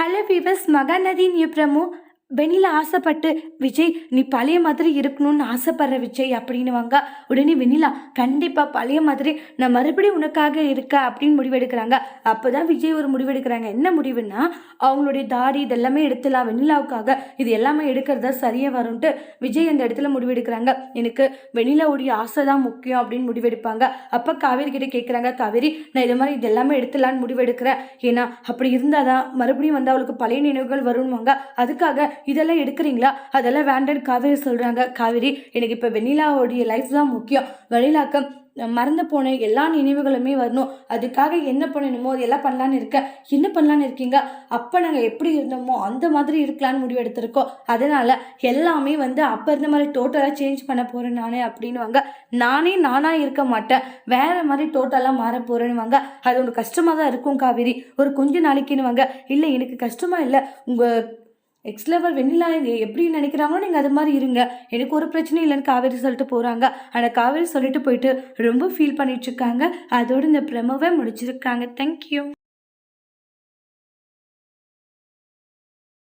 Hello viewers, Mahanadi new promo. Vennila ஆசைப்பட்டு, விஜய் நீ பழைய மாதிரி இருக்கணும்னு ஆசைப்படுற விஜய் அப்படின்னுவாங்க. உடனே வெண்ணிலா கண்டிப்பாக பழைய மாதிரி நான் மறுபடியும் உனக்காக இருக்க அப்படின்னு முடிவெடுக்கிறாங்க. அப்போ தான் விஜய் ஒரு முடிவெடுக்கிறாங்க. என்ன முடிவுன்னா, அவங்களுடைய தாடி இதெல்லாமே எடுத்துலாம், வெண்ணிலாவுக்காக இது எல்லாமே எடுக்கிறதா சரியாக வரும்ன்ட்டு விஜய் அந்த இடத்துல முடிவெடுக்கிறாங்க. எனக்கு வெண்ணிலாவுடைய ஆசை தான் முக்கியம் அப்படின்னு முடிவெடுப்பாங்க. அப்போ காவேரி கிட்ட கேட்குறாங்க, காவேரி நான் இது மாதிரி இது எல்லாமே எடுத்துலான்னு முடிவெடுக்கிறேன், ஏன்னா அப்படி இருந்தால் தான் மறுபடியும் வந்து அவளுக்கு பழைய நினைவுகள் வரும்வாங்க. அதுக்காக இதெல்லாம் எடுக்கிறீங்களா? அதெல்லாம் வேண்டான்னு காவேரி சொல்கிறாங்க. காவேரி எனக்கு இப்போ வெண்ணிலாவோடைய லைஃப் தான் முக்கியம், வெண்ணிலாக்கு மறந்து போன எல்லா நினைவுகளுமே வரணும், அதுக்காக என்ன பண்ணணுமோ அதெல்லாம் பண்ணலான்னு இருக்கேன். என்ன பண்ணலான்னு இருக்கீங்க? அப்போ நாங்கள் எப்படி இருந்தோமோ அந்த மாதிரி இருக்கலான்னு முடிவு எடுத்திருக்கோம். அதனால் எல்லாமே வந்து அப்போ இருந்த மாதிரி டோட்டலாக சேஞ்ச் பண்ண போகிறேன் நானே அப்படின்னுவாங்க. நானாக இருக்க மாட்டேன், வேறு மாதிரி டோட்டலாக மாற போகிறேன்னுவாங்க. அது உங்களுக்கு கஷ்டமாக தான் இருக்கும் காவேரி, ஒரு கொஞ்ச நாளைக்குன்னுவாங்க. இல்லை எனக்கு கஷ்டமாக இல்லை, உங்கள் எக்ஸ் லவர் வெண்ணிலா எப்படி நினைக்கிறாங்களோ நீங்கள் அது மாதிரி இருங்க, எனக்கு ஒரு பிரச்சனையும் இல்லைன்னு காவேரி சொல்லிட்டு போகிறாங்க. ஆனால் காவேரி சொல்லிட்டு போயிட்டு ரொம்ப ஃபீல் பண்ணிட்டு இருக்காங்க. அதோடு இந்த ப்ரமோவை முடிச்சிருக்காங்க. தேங்க்யூ.